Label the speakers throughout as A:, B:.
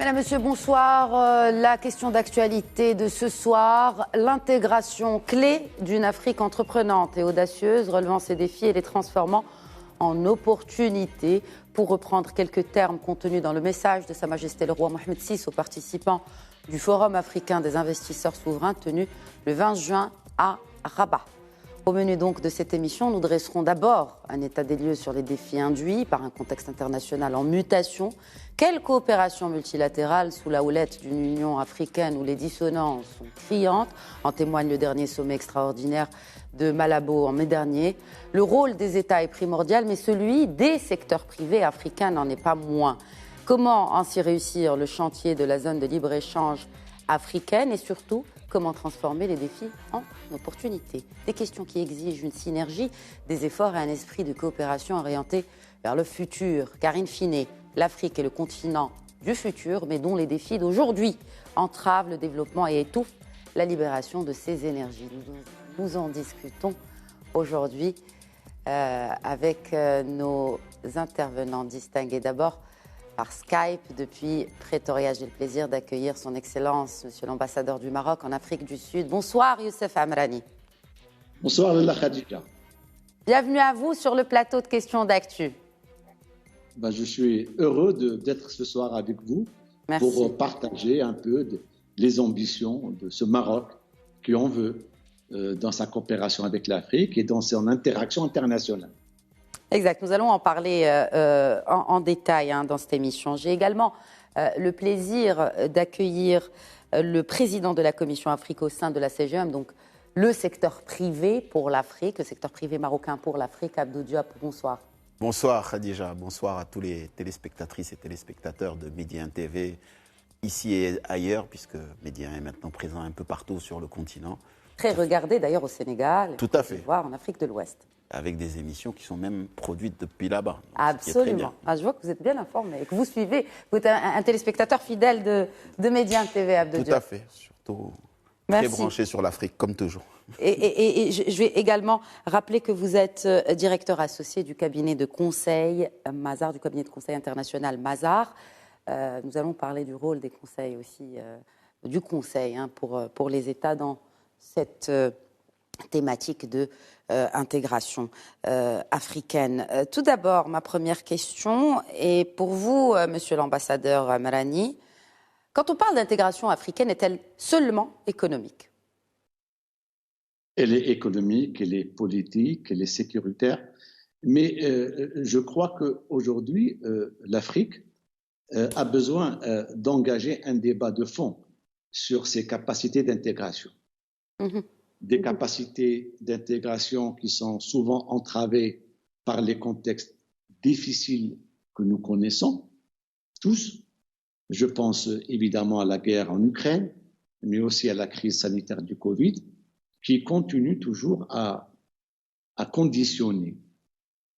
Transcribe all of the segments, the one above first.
A: Mesdames, Messieurs, bonsoir. La question d'actualité de ce soir, l'intégration clé d'une Afrique entreprenante et audacieuse, relevant ses défis et les transformant en opportunités. Pour reprendre quelques termes contenus dans le message de Sa Majesté le Roi Mohamed VI aux participants du Forum africain des investisseurs souverains tenu le 20 juin à Rabat. Au menu donc de cette émission, nous dresserons d'abord un état des lieux sur les défis induits par un contexte international en mutation. Quelle coopération multilatérale sous la houlette d'une Union africaine où les dissonances sont criantes, en témoigne le dernier sommet extraordinaire de Malabo en mai dernier. Le rôle des États est primordial, mais celui des secteurs privés africains n'en est pas moins. Comment ainsi réussir le chantier de la zone de libre-échange africaine et surtout, comment transformer les défis en opportunités? Des questions qui exigent une synergie, des efforts et un esprit de coopération orienté vers le futur. Car in fine, l'Afrique est le continent du futur, mais dont les défis d'aujourd'hui entravent le développement et étouffent la libération de ses énergies. Nous en discutons aujourd'hui avec nos intervenants distingués. D'abord, par Skype, depuis Pretoria, j'ai le plaisir d'accueillir son Excellence, Monsieur l'ambassadeur du Maroc en Afrique du Sud. Bonsoir Youssef Amrani.
B: Bonsoir Lalla Khadija.
A: Bienvenue à vous sur le plateau de questions d'actu.
B: Je suis heureux d'être ce soir avec vous. Merci. Pour partager un peu les ambitions de ce Maroc qui en veut dans sa coopération avec l'Afrique et dans son interaction internationale.
A: Exact, nous allons en parler en détail dans cette émission. J'ai également le plaisir d'accueillir le président de la Commission Afrique au sein de la CGM, donc le secteur privé pour l'Afrique, le secteur privé marocain pour l'Afrique. Abdou Diop, bonsoir.
C: Bonsoir Khadija, bonsoir à tous les téléspectatrices et téléspectateurs de Média 1 TV, ici et ailleurs, puisque Média 1 est maintenant présent un peu partout sur le continent.
A: Très regardé d'ailleurs au Sénégal,
C: tout à fait,
A: voire en Afrique de l'Ouest.
C: Avec des émissions qui sont même produites depuis là-bas.
A: Absolument. Je vois que vous êtes bien informé, que vous suivez. Vous êtes un téléspectateur fidèle de Média 1 TV, Abdou Diop.
C: Tout à fait, surtout très branché sur l'Afrique, comme toujours.
A: Et je vais également rappeler que vous êtes directeur associé du cabinet de conseil Mazars, du cabinet de conseil international Mazars. Nous allons parler du rôle des conseils aussi, du conseil pour les États dans cette thématique de intégration africaine. Tout d'abord, ma première question est pour vous, monsieur l'ambassadeur Amrani. Quand on parle d'intégration africaine, est-elle seulement économique?
B: Elle est économique, elle est politique, elle est sécuritaire. Mais je crois qu'aujourd'hui, l'Afrique a besoin d'engager un débat de fond sur ses capacités d'intégration. Des capacités d'intégration qui sont souvent entravées par les contextes difficiles que nous connaissons, tous. Je pense évidemment à la guerre en Ukraine, mais aussi à la crise sanitaire du Covid, qui continue toujours à conditionner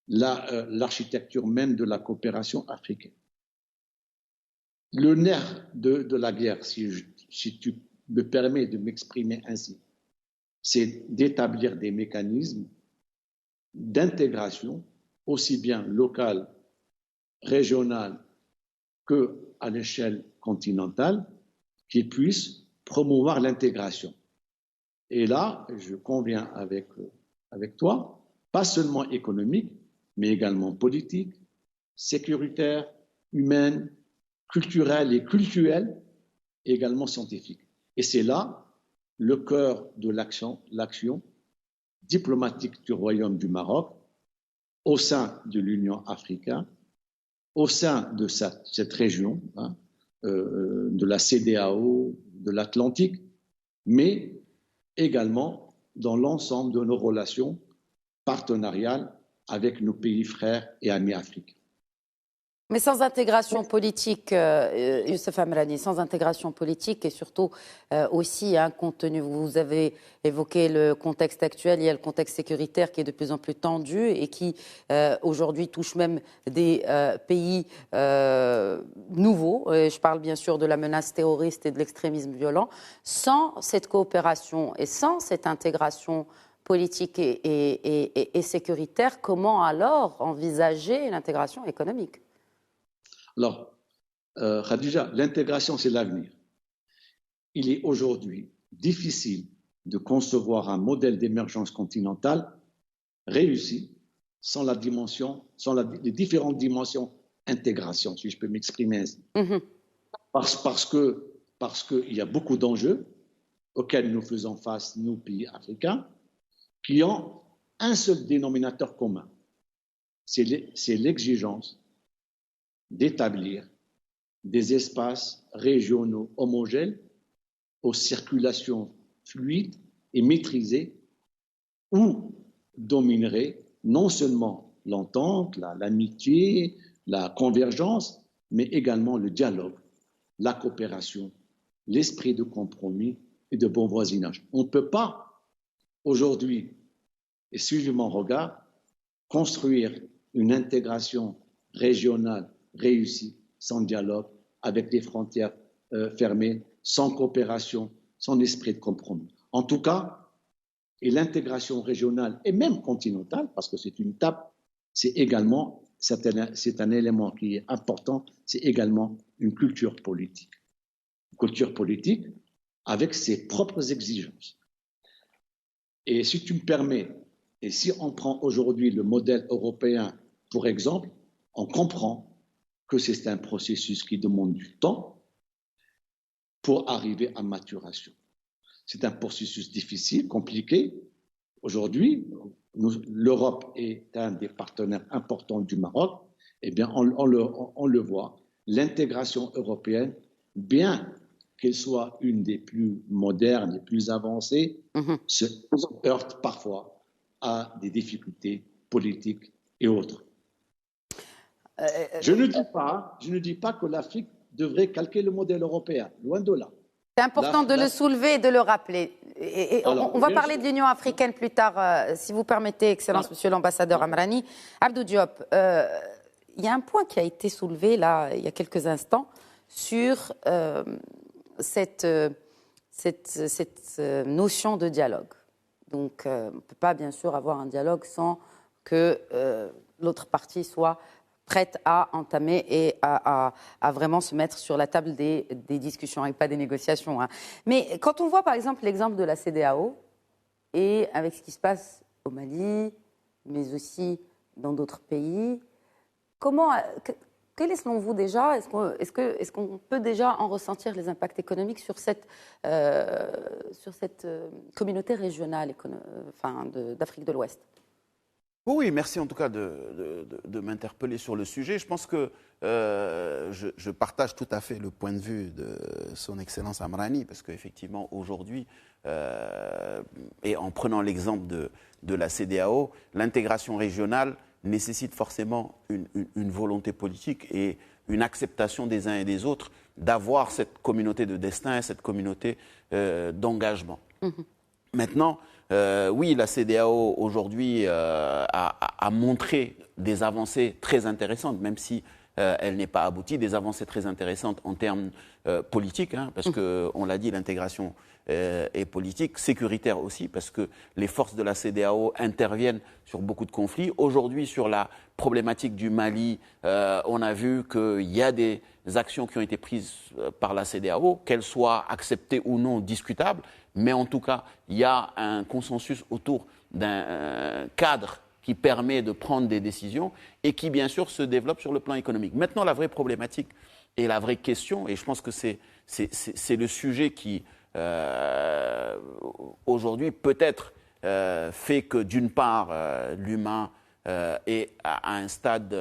B: l'architecture même de la coopération africaine. Le nerf de la guerre, si tu me permets de m'exprimer ainsi, c'est d'établir des mécanismes d'intégration, aussi bien locale, régionale qu'à l'échelle continentale, qui puissent promouvoir l'intégration. Et là, je conviens avec toi, pas seulement économique, mais également politique, sécuritaire, humaine, culturelle et cultuelle, également scientifique. Et c'est là le cœur de l'action diplomatique du Royaume du Maroc au sein de l'Union africaine, au sein de cette région, de la CEDEAO, de l'Atlantique, mais également dans l'ensemble de nos relations partenariales avec nos pays frères et amis africains.
A: Mais sans intégration politique, Youssef Amrani, sans intégration politique et surtout aussi compte tenu, vous avez évoqué le contexte actuel, il y a le contexte sécuritaire qui est de plus en plus tendu et qui aujourd'hui touche même des pays nouveaux. Je parle bien sûr de la menace terroriste et de l'extrémisme violent. Sans cette coopération et sans cette intégration politique et sécuritaire, comment alors envisager l'intégration économique ?
B: Alors, Khadija, l'intégration, c'est l'avenir. Il est aujourd'hui difficile de concevoir un modèle d'émergence continentale réussi sans la dimension, les différentes dimensions intégration, si je peux m'exprimer ainsi. Parce qu'il y a beaucoup d'enjeux auxquels nous faisons face, nous, pays africains, qui ont un seul dénominateur commun. C'est l'exigence d'établir des espaces régionaux homogènes aux circulations fluides et maîtrisées où dominerait non seulement l'entente, l'amitié, la convergence, mais également le dialogue, la coopération, l'esprit de compromis et de bon voisinage. On ne peut pas aujourd'hui, et suivez mon regard, construire une intégration régionale réussie sans dialogue, avec des frontières fermées, sans coopération, sans esprit de compromis. En tout cas, et l'intégration régionale et même continentale, parce que c'est une étape, c'est un élément qui est important, c'est également une culture politique. Une culture politique avec ses propres exigences. Et si tu me permets, et si on prend aujourd'hui le modèle européen pour exemple, on comprend que c'est un processus qui demande du temps pour arriver à maturation. C'est un processus difficile, compliqué. Aujourd'hui, l'Europe est un des partenaires importants du Maroc. Eh bien, on le voit. L'intégration européenne, bien qu'elle soit une des plus modernes, des plus avancées, se heurte parfois à des difficultés politiques et autres. Je ne dis pas que l'Afrique devrait calquer le modèle européen, loin de là.
A: C'est important de le soulever et de le rappeler. On va parler de l'Union africaine plus tard, si vous permettez, Excellence, Monsieur l'ambassadeur Amrani. Abdou Diop, il y a un point qui a été soulevé là, il y a quelques instants, sur cette notion de dialogue. Donc, on ne peut pas, bien sûr, avoir un dialogue sans que l'autre partie soit prête à entamer et à vraiment se mettre sur la table des discussions et pas des négociations. Hein. Mais quand on voit par exemple l'exemple de la CEDEAO et avec ce qui se passe au Mali, mais aussi dans d'autres pays, quel est selon vous déjà, est-ce qu'on peut déjà en ressentir les impacts économiques sur cette communauté régionale d'Afrique de l'Ouest ?
C: Oui, merci en tout cas de m'interpeller sur le sujet. Je pense que je partage tout à fait le point de vue de son Excellence Amrani, parce qu'effectivement, aujourd'hui, et en prenant l'exemple de la CEDEAO, l'intégration régionale nécessite forcément une volonté politique et une acceptation des uns et des autres d'avoir cette communauté de destin, cette communauté d'engagement. Maintenant, oui, la CEDEAO aujourd'hui a montré des avancées très intéressantes, même si elle n'est pas aboutie, des avancées très intéressantes en termes politiques, hein, parce qu'on l'a dit, l'intégration est politique, sécuritaire aussi, parce que les forces de la CEDEAO interviennent sur beaucoup de conflits. Aujourd'hui, sur la problématique du Mali, on a vu qu'il y a des actions qui ont été prises par la CEDEAO, qu'elles soient acceptées ou non, discutables, mais en tout cas, il y a un consensus autour d'un cadre qui permet de prendre des décisions et qui, bien sûr, se développe sur le plan économique. Maintenant, la vraie problématique et la vraie question, et je pense que c'est le sujet qui, aujourd'hui, peut-être fait que, d'une part, l'humain est à un stade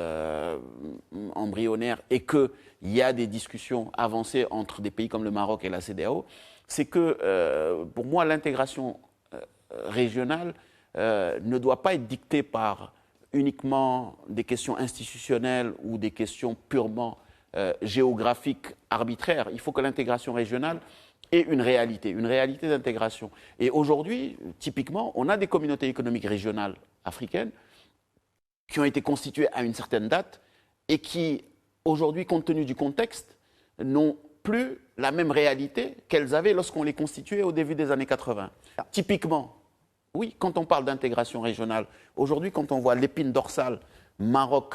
C: embryonnaire et qu'il y a des discussions avancées entre des pays comme le Maroc et la CEDEAO, c'est que, pour moi, l'intégration régionale ne doit pas être dictée par uniquement des questions institutionnelles ou des questions purement géographiques arbitraires. Il faut que l'intégration régionale ait une réalité d'intégration. Et aujourd'hui, typiquement, on a des communautés économiques régionales africaines qui ont été constituées à une certaine date et qui, aujourd'hui, compte tenu du contexte, n'ont plus la même réalité qu'elles avaient lorsqu'on les constituait au début des années 80. Typiquement, oui, quand on parle d'intégration régionale, aujourd'hui, quand on voit l'épine dorsale Maroc,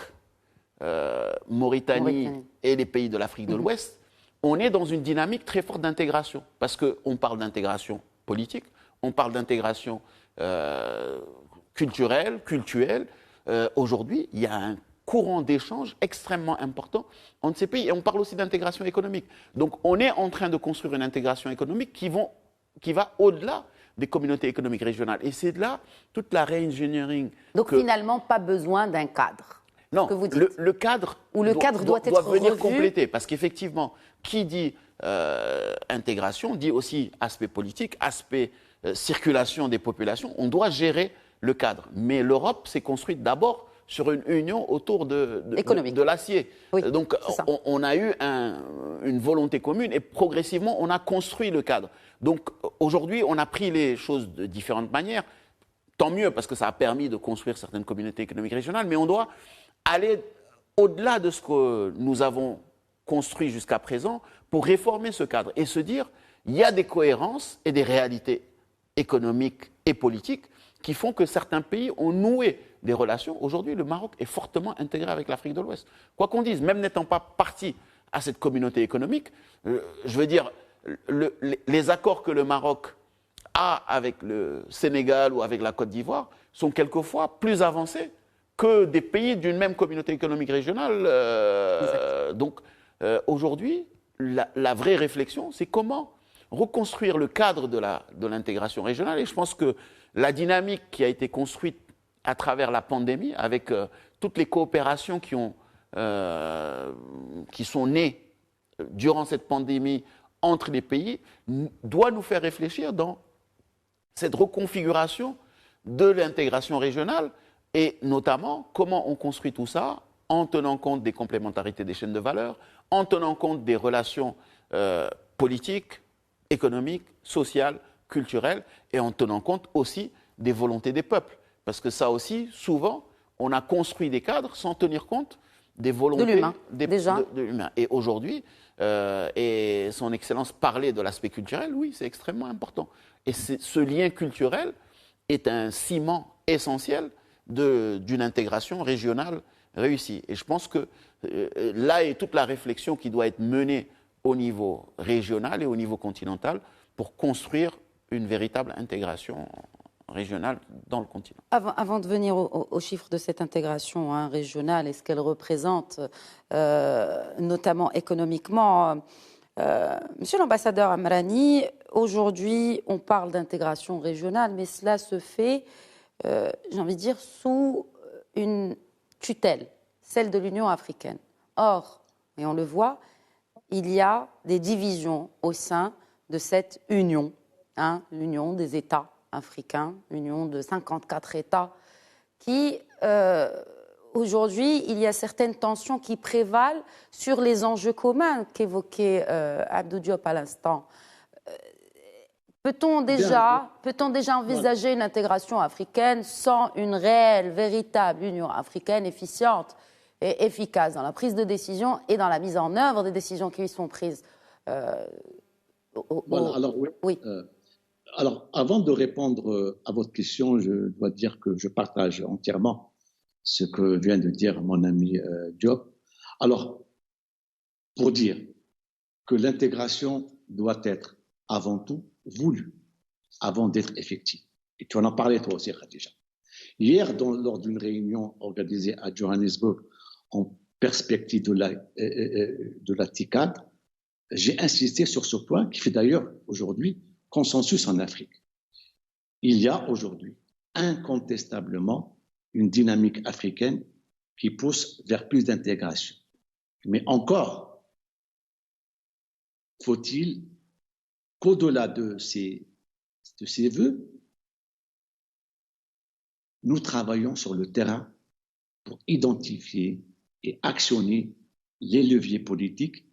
C: Mauritanie et les pays de l'Afrique de l'Ouest, on est dans une dynamique très forte d'intégration. Parce qu'on parle d'intégration politique, on parle d'intégration culturelle. Aujourd'hui, il y a un courant d'échange extrêmement important entre ces pays. Et on parle aussi d'intégration économique. Donc on est en train de construire une intégration économique qui va au-delà des communautés économiques régionales. Et c'est de là toute la re-engineering.
A: Donc finalement, pas besoin d'un cadre.
C: Non, le cadre, doit venir compléter. Parce qu'effectivement, qui dit intégration dit aussi aspect politique, aspect circulation des populations. On doit gérer le cadre. Mais l'Europe s'est construite d'abord sur une union autour de l'acier.
A: Oui,
C: donc on a eu une volonté commune et progressivement on a construit le cadre. Donc aujourd'hui on a pris les choses de différentes manières. Tant mieux parce que ça a permis de construire certaines communautés économiques régionales, mais on doit aller au-delà de ce que nous avons construit jusqu'à présent pour réformer ce cadre et se dire il y a des cohérences et des réalités économiques et politiques qui font que certains pays ont noué des relations. Aujourd'hui, le Maroc est fortement intégré avec l'Afrique de l'Ouest. Quoi qu'on dise, même n'étant pas parti à cette communauté économique, je veux dire, les accords que le Maroc a avec le Sénégal ou avec la Côte d'Ivoire sont quelquefois plus avancés que des pays d'une même communauté économique régionale. Donc, aujourd'hui, la vraie réflexion, c'est comment reconstruire le cadre de l'intégration régionale. Et je pense que la dynamique qui a été construite à travers la pandémie, avec toutes les coopérations qui sont nées durant cette pandémie entre les pays, doit nous faire réfléchir dans cette reconfiguration de l'intégration régionale et notamment comment on construit tout ça en tenant compte des complémentarités des chaînes de valeur, en tenant compte des relations politiques, économiques, sociales, culturelles et en tenant compte aussi des volontés des peuples. Parce que ça aussi, souvent, on a construit des cadres sans tenir compte des volontés de l'humain. Et aujourd'hui, et son Excellence parlait de l'aspect culturel, oui, c'est extrêmement important. Et ce lien culturel est un ciment essentiel d'une intégration régionale réussie. Et je pense que là est toute la réflexion qui doit être menée au niveau régional et au niveau continental pour construire une véritable intégration régionale dans le continent.
A: Avant de venir aux chiffres de cette intégration régionale et ce qu'elle représente, notamment économiquement, Monsieur l'ambassadeur Amrani, aujourd'hui on parle d'intégration régionale, mais cela se fait, j'ai envie de dire, sous une tutelle, celle de l'Union africaine. Or, et on le voit, il y a des divisions au sein de cette union, l'union des États africains, l'union de 54 États, qui, aujourd'hui, il y a certaines tensions qui prévalent sur les enjeux communs qu'évoquait Abdou Diop à l'instant. Peut-on déjà envisager une intégration africaine sans une réelle, véritable Union africaine efficiente et efficace dans la prise de décision et dans la mise en œuvre des décisions qui y sont prises
B: oui. Alors, avant de répondre à votre question, je dois dire que je partage entièrement ce que vient de dire mon ami Diop. Alors, pour dire que l'intégration doit être avant tout voulue, avant d'être effective. Et tu en as parlé toi aussi, Khadija. Hier, lors d'une réunion organisée à Johannesburg en perspective de la TICAD, j'ai insisté sur ce point qui fait d'ailleurs aujourd'hui consensus en Afrique. Il y a aujourd'hui incontestablement une dynamique africaine qui pousse vers plus d'intégration. Mais encore, faut-il qu'au-delà de ces vœux, nous travaillons sur le terrain pour identifier et actionner les leviers politiques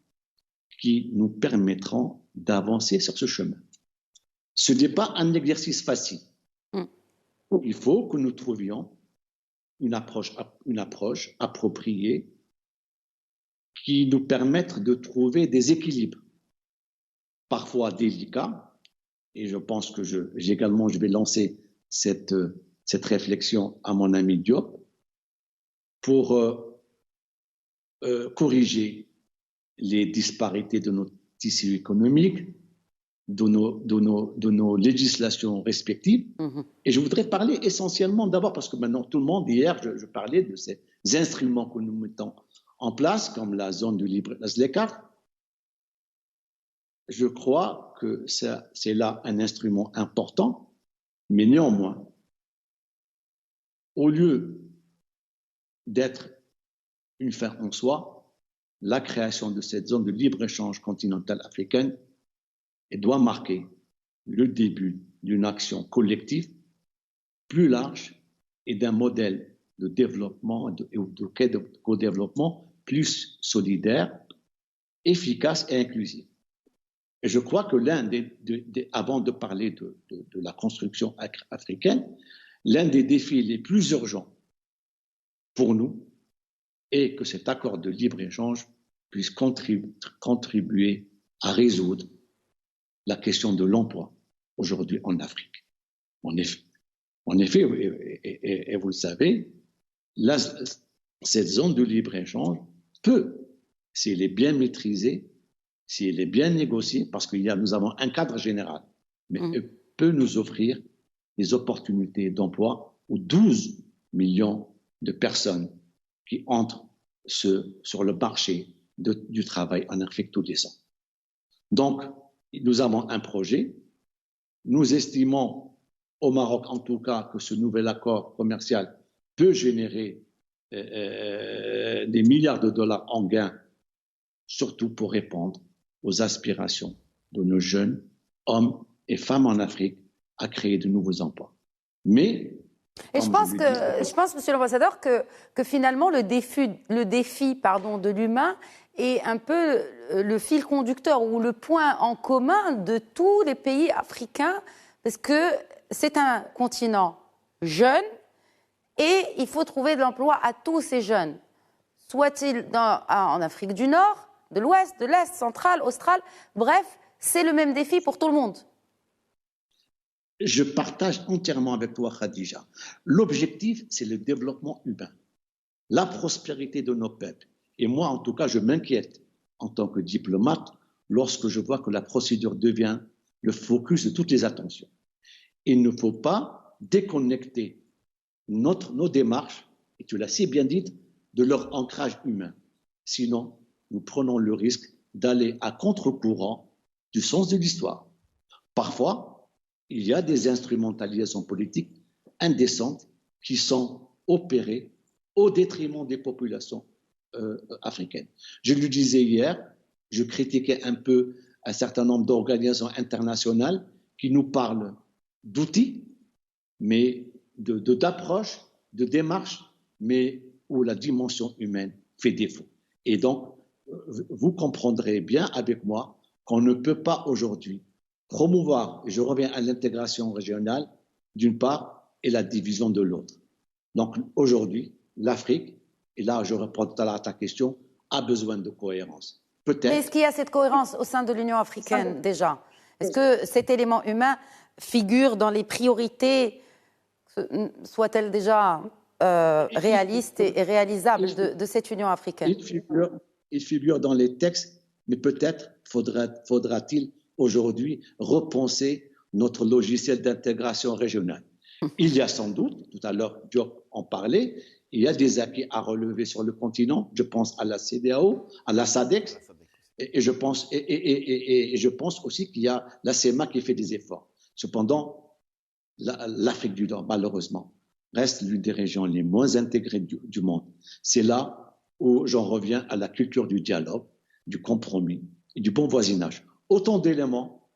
B: qui nous permettront d'avancer sur ce chemin. Ce n'est pas un exercice facile. Il faut que nous trouvions une approche appropriée qui nous permette de trouver des équilibres, parfois délicats, et je pense que je vais lancer cette réflexion à mon ami Diop, pour corriger les disparités de nos tissus économiques, de nos législations respectives. Et je voudrais parler essentiellement d'abord, parce que maintenant tout le monde, hier, je parlais de ces instruments que nous mettons en place, comme la zone du libre, la ZLECAf. Je crois que c'est là un instrument important, mais néanmoins, au lieu d'être une fin en soi, la création de cette zone de libre-échange continentale africaine doit marquer le début d'une action collective plus large et d'un modèle de développement et de co-développement plus solidaire, efficace et inclusif. Et je crois que avant de parler de la construction africaine, l'un des défis les plus urgents pour nous est que cet accord de libre-échange puisse contribuer à résoudre la question de l'emploi aujourd'hui en Afrique. En effet, et vous le savez, cette zone de libre-échange peut, si elle est bien maîtrisée, si elle est bien négociée, parce que nous avons un cadre général, mais elle peut nous offrir des opportunités d'emploi aux 12 millions de personnes qui entrent sur le marché du travail en Afrique tous les ans. Donc, nous avons un projet. Nous estimons au Maroc, en tout cas, que ce nouvel accord commercial peut générer des milliards de dollars en gains, surtout pour répondre aux aspirations de nos jeunes hommes et femmes en Afrique à créer de nouveaux emplois. Mais
A: je pense, Monsieur l'ambassadeur, que finalement le défi de l'humain est un peu le fil conducteur ou le point en commun de tous les pays africains, parce que c'est un continent jeune et il faut trouver de l'emploi à tous ces jeunes, soit-il en Afrique du Nord, de l'Ouest, de l'Est, centrale, australe, bref, c'est le même défi pour tout le monde.
B: Je partage entièrement avec toi, Khadija. L'objectif, c'est le développement humain, la prospérité de nos peuples. Et moi, en tout cas, je m'inquiète en tant que diplomate lorsque je vois que la procédure devient le focus de toutes les attentions. Il ne faut pas déconnecter nos démarches, et tu l'as si bien dit, de leur ancrage humain. Sinon, nous prenons le risque d'aller à contre-courant du sens de l'histoire. Parfois, il y a des instrumentalisations politiques indécentes qui sont opérées au détriment des populations africaines. Je le disais hier, je critiquais un peu un certain nombre d'organisations internationales qui nous parlent d'outils, mais d'approches, de démarches, mais où la dimension humaine fait défaut. Et donc, vous comprendrez bien avec moi qu'on ne peut pas aujourd'hui promouvoir, et je reviens à l'intégration régionale d'une part et la division de l'autre. Donc aujourd'hui, l'Afrique, et là je réponds tout à l'heure à ta question, a besoin de cohérence. Peut-être.
A: Mais est-ce qu'il y a cette cohérence au sein de l'Union africaine déjà? Est-ce que cet élément humain figure dans les priorités, soit-elle déjà réaliste et réalisable de cette Union africaine?
B: Il figure dans les textes, mais peut-être faudra-t-il aujourd'hui repenser notre logiciel d'intégration régionale. Il y a sans doute, tout à l'heure Diop en parlait, il y a des acquis à relever sur le continent. Je pense à la CEDEAO, à la SADC, et je pense aussi qu'il y a la CEMA qui fait des efforts. Cependant, l'Afrique du Nord, malheureusement, reste l'une des régions les moins intégrées du monde. C'est là où j'en reviens à la culture du dialogue, du compromis et du bon voisinage. Autant d'éléments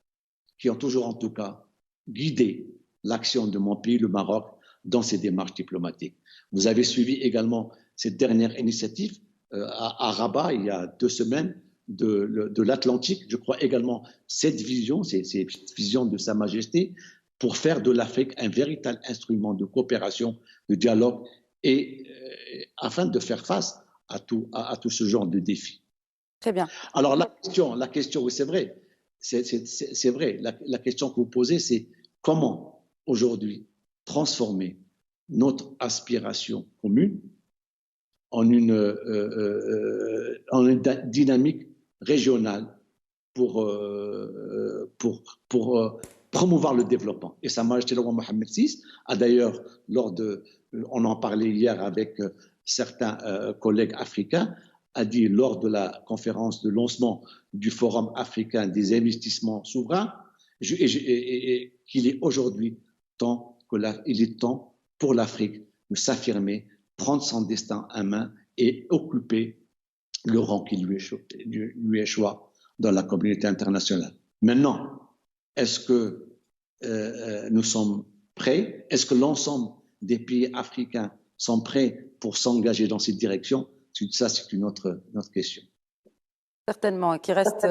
B: qui ont toujours, en tout cas, guidé l'action de mon pays, le Maroc, dans ses démarches diplomatiques. Vous avez suivi également cette dernière initiative à Rabat, il y a 2 semaines, de l'Atlantique. Je crois également cette vision de Sa Majesté, pour faire de l'Afrique un véritable instrument de coopération, de dialogue, et afin de faire face à tout ce genre de défis.
A: Très bien.
B: Alors la question, oui, c'est vrai. C'est vrai. La question que vous posez, c'est comment aujourd'hui transformer notre aspiration commune en une dynamique régionale pour promouvoir le développement. Et Sa Majesté le roi Mohammed VI a d'ailleurs, on en parlait hier avec certains collègues africains, a dit lors de la conférence de lancement du Forum africain des investissements souverains qu'il est aujourd'hui il est temps pour l'Afrique de s'affirmer, prendre son destin en main et occuper le rang qui lui échoit dans la communauté internationale. Maintenant, est-ce que nous sommes prêts? Est-ce que l'ensemble des pays africains sont prêts pour s'engager dans cette direction? Ça, c'est une autre question.
A: Certainement, qui reste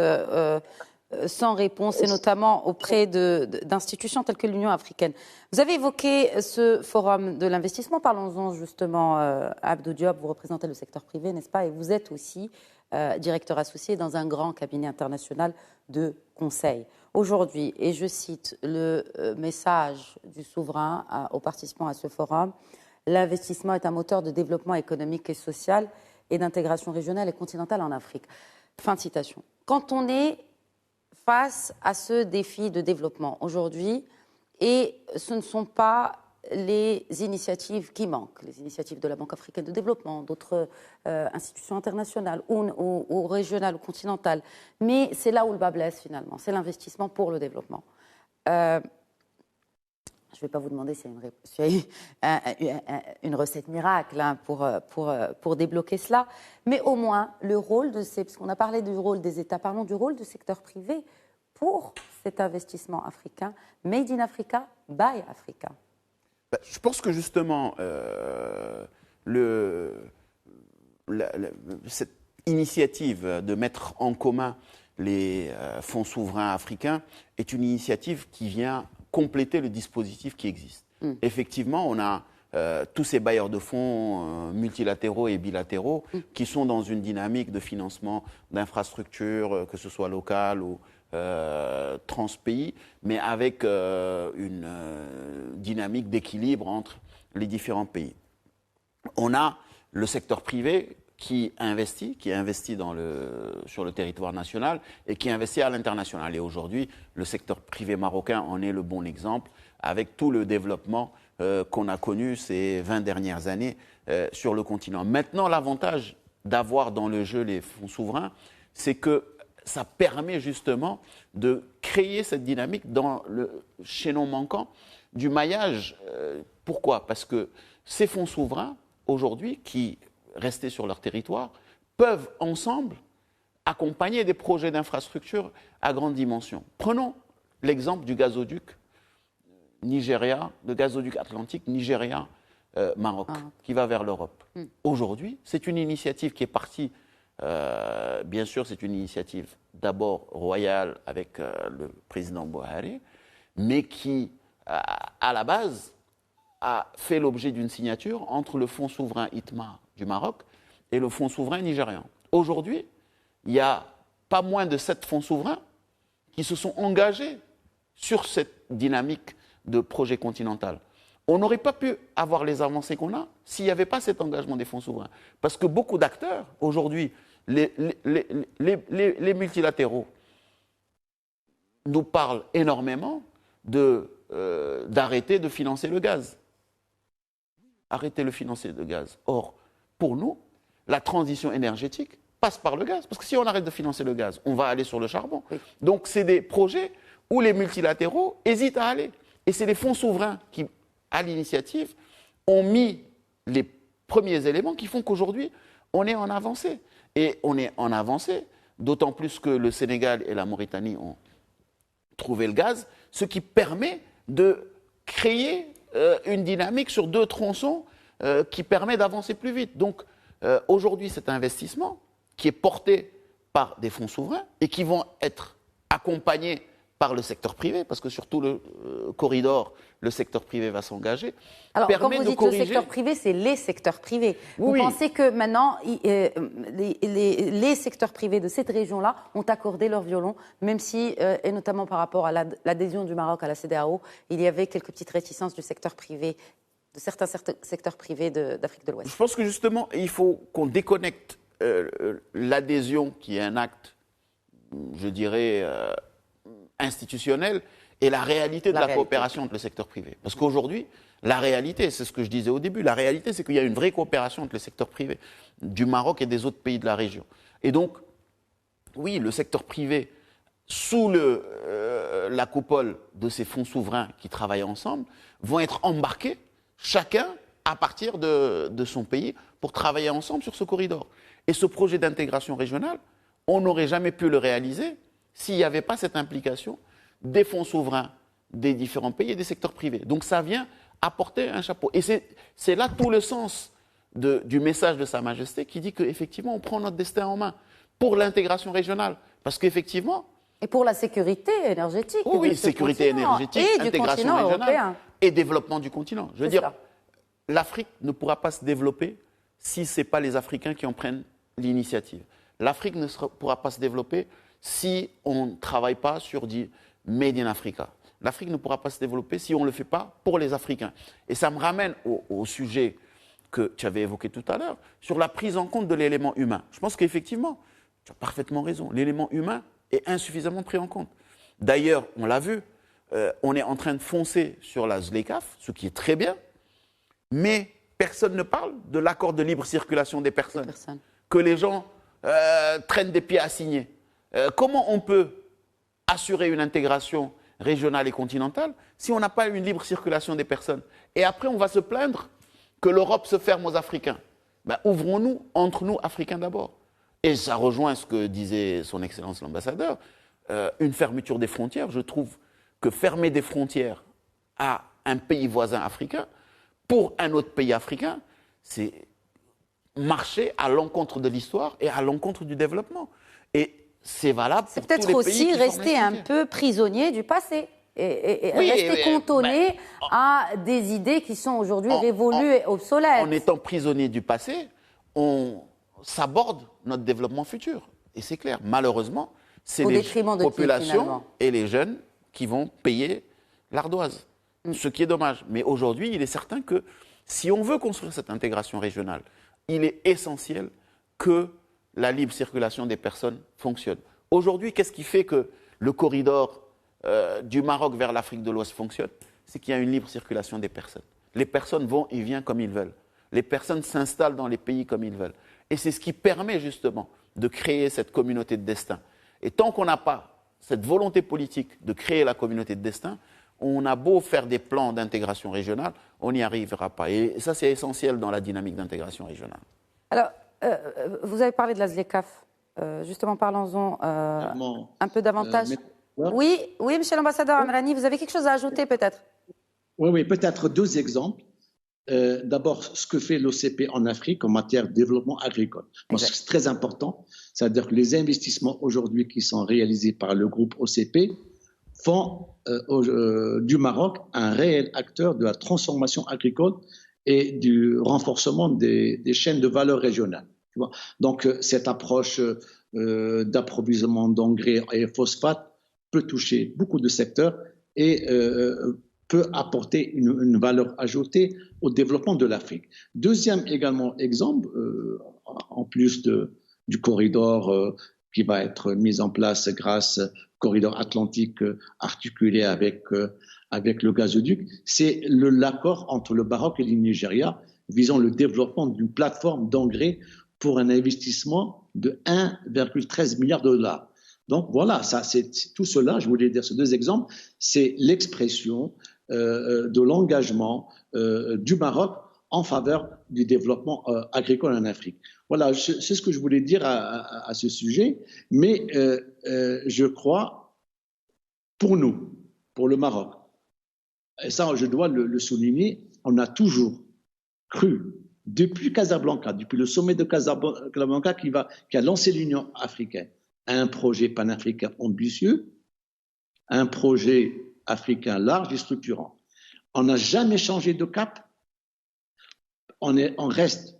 A: sans réponse, et notamment auprès d'institutions telles que l'Union africaine. Vous avez évoqué ce forum de l'investissement. Parlons-en justement, Abdou Diop, vous représentez le secteur privé, n'est-ce pas? Et vous êtes aussi directeur associé dans un grand cabinet international de conseil. Aujourd'hui, et je cite le message du souverain aux participants à ce forum, l'investissement est un moteur de développement économique et social et d'intégration régionale et continentale en Afrique. Fin de citation. Quand on est face à ce défi de développement aujourd'hui, et ce ne sont pas les initiatives qui manquent, les initiatives de la Banque africaine de développement, d'autres institutions internationales ou régionales ou continentales, mais c'est là où le bas blesse finalement, c'est l'investissement pour le développement. Je ne vais pas vous demander s'il y a une recette miracle pour débloquer cela, mais au moins le rôle puisqu'on a parlé du rôle des États, parlons du rôle du secteur privé pour cet investissement africain, Made in Africa, by Africa.
C: Je pense que justement, cette initiative de mettre en commun les fonds souverains africains est une initiative qui vient compléter le dispositif qui existe. Effectivement, on a tous ces bailleurs de fonds multilatéraux et bilatéraux qui sont dans une dynamique de financement d'infrastructures, que ce soit locales ou transpays, mais avec une dynamique d'équilibre entre les différents pays. On a le secteur privé qui investit sur le territoire national et qui investit à l'international. Et aujourd'hui, le secteur privé marocain en est le bon exemple, avec tout le développement qu'on a connu ces 20 dernières années sur le continent. Maintenant, l'avantage d'avoir dans le jeu les fonds souverains, c'est que ça permet justement de créer cette dynamique dans le chaînon manquant du maillage. Pourquoi? Parce que ces fonds souverains, aujourd'hui, qui restés sur leur territoire, peuvent ensemble accompagner des projets d'infrastructure à grande dimension. Prenons l'exemple du gazoduc Nigeria, le gazoduc atlantique Nigeria-Maroc, qui va vers l'Europe. Aujourd'hui, c'est une initiative qui est partie, bien sûr, c'est une initiative d'abord royale avec le président Buhari, mais qui, à la base, a fait l'objet d'une signature entre le fonds souverain ITMA du Maroc et le fonds souverain nigérian. Aujourd'hui, il y a pas moins de 7 fonds souverains qui se sont engagés sur cette dynamique de projet continental. On n'aurait pas pu avoir les avancées qu'on a s'il n'y avait pas cet engagement des fonds souverains. Parce que beaucoup d'acteurs, aujourd'hui, les multilatéraux, nous parlent énormément d'arrêter de financer le gaz. Arrêter de financer le gaz. Or, pour nous, la transition énergétique passe par le gaz. Parce que si on arrête de financer le gaz, on va aller sur le charbon. Oui. Donc, c'est des projets où les multilatéraux hésitent à aller. Et c'est les fonds souverains qui, à l'initiative, ont mis les premiers éléments qui font qu'aujourd'hui, on est en avancée. Et on est en avancée, d'autant plus que le Sénégal et la Mauritanie ont trouvé le gaz, ce qui permet de créer une dynamique sur 2 tronçons qui permet d'avancer plus vite. Donc, aujourd'hui, cet investissement qui est porté par des fonds souverains et qui vont être accompagnés par le secteur privé, parce que sur tout le corridor, le secteur privé va s'engager.
A: Alors, quand vous dites le secteur privé, c'est les secteurs privés. Oui. Vous pensez que maintenant, les secteurs privés de cette région-là ont accordé leur violon, même si, et notamment par rapport à l'adhésion du Maroc à la CEDEAO, il y avait quelques petites réticences du secteur privé. de certains secteurs privés d'Afrique de l'Ouest.
C: Je pense que justement, il faut qu'on déconnecte l'adhésion, qui est un acte, je dirais, institutionnel, et la réalité de la coopération entre le secteur privé. Parce qu'aujourd'hui, la réalité, c'est ce que je disais au début, la réalité, c'est qu'il y a une vraie coopération entre le secteur privé du Maroc et des autres pays de la région. Et donc, oui, le secteur privé, sous la coupole de ces fonds souverains qui travaillent ensemble, vont être embarqués, chacun à partir de son pays, pour travailler ensemble sur ce corridor. Et ce projet d'intégration régionale, on n'aurait jamais pu le réaliser s'il n'y avait pas cette implication des fonds souverains des différents pays et des secteurs privés. Donc ça vient apporter un chapeau. Et c'est là tout le sens du message de Sa Majesté qui dit qu'effectivement, on prend notre destin en main pour l'intégration régionale. Parce qu'effectivement...
A: Et pour la sécurité énergétique.
C: Oui, sécurité énergétique, intégration régionale et développement du continent. Je veux dire, l'Afrique ne pourra pas se développer si ce n'est pas les Africains qui en prennent l'initiative. L'Afrique ne pourra pas se développer si on ne travaille pas sur du Made in Africa. L'Afrique ne pourra pas se développer si on ne le fait pas pour les Africains. Et ça me ramène au sujet que tu avais évoqué tout à l'heure, sur la prise en compte de l'élément humain. Je pense qu'effectivement, tu as parfaitement raison, l'élément humain est insuffisamment pris en compte. D'ailleurs, on l'a vu, on est en train de foncer sur la ZLECAf, ce qui est très bien, mais personne ne parle de l'accord de libre circulation des personnes. Que les gens traînent des pieds à signer. Comment on peut assurer une intégration régionale et continentale si on n'a pas une libre circulation des personnes? Et après, on va se plaindre que l'Europe se ferme aux Africains. Ben, ouvrons-nous entre nous, Africains d'abord. Et ça rejoint ce que disait son Excellence l'ambassadeur, une fermeture des frontières. Je trouve que fermer des frontières à un pays voisin africain, pour un autre pays africain, c'est marcher à l'encontre de l'histoire et à l'encontre du développement. Et c'est valable pour tous les pays. C'est peut-être aussi
A: rester un peu prisonnier du passé et rester cantonné à des idées qui sont aujourd'hui révolues et obsolètes.
C: En étant prisonnier du passé, on s'aborde notre développement futur. Et c'est clair, malheureusement, c'est les populations et les jeunes qui vont payer l'ardoise. Ce qui est dommage. Mais aujourd'hui, il est certain que si on veut construire cette intégration régionale, il est essentiel que la libre circulation des personnes fonctionne. Aujourd'hui, qu'est-ce qui fait que le corridor du Maroc vers l'Afrique de l'Ouest fonctionne? C'est qu'il y a une libre circulation des personnes. Les personnes vont et viennent comme ils veulent. Les personnes s'installent dans les pays comme ils veulent. Et c'est ce qui permet justement de créer cette communauté de destin. Et tant qu'on n'a pas cette volonté politique de créer la communauté de destin, on a beau faire des plans d'intégration régionale, on n'y arrivera pas. Et ça, c'est essentiel dans la dynamique d'intégration régionale.
A: Alors, vous avez parlé de la ZLECAf. Justement, parlons-en un peu davantage. Oui, monsieur l'ambassadeur Amrani, vous avez quelque chose à ajouter peut-être?
B: Oui, peut-être deux exemples. D'abord, ce que fait l'OCP en Afrique en matière de développement agricole. C'est très important. C'est-à-dire que les investissements aujourd'hui qui sont réalisés par le groupe OCP font du Maroc un réel acteur de la transformation agricole et du renforcement des chaînes de valeur régionales. Tu vois. Donc, cette approche d'approvisionnement d'engrais et phosphates peut toucher beaucoup de secteurs et peut apporter une valeur ajoutée au développement de l'Afrique. Deuxième également exemple, en plus du corridor qui va être mis en place grâce au corridor atlantique articulé avec le gazoduc, c'est l'accord entre le Maroc et le Nigeria visant le développement d'une plateforme d'engrais pour un investissement de 1,13 milliard de dollars. Donc voilà, tout cela, je voulais dire ces deux exemples, c'est l'expression de l'engagement du Maroc en faveur du développement agricole en Afrique. Voilà, c'est ce que je voulais dire à ce sujet, mais je crois, pour nous, pour le Maroc, et ça je dois le souligner, on a toujours cru, depuis Casablanca, depuis le sommet de Casablanca qui a lancé l'Union africaine, à un projet panafricain ambitieux, un projet africain large et structurant. On n'a jamais changé de cap. On reste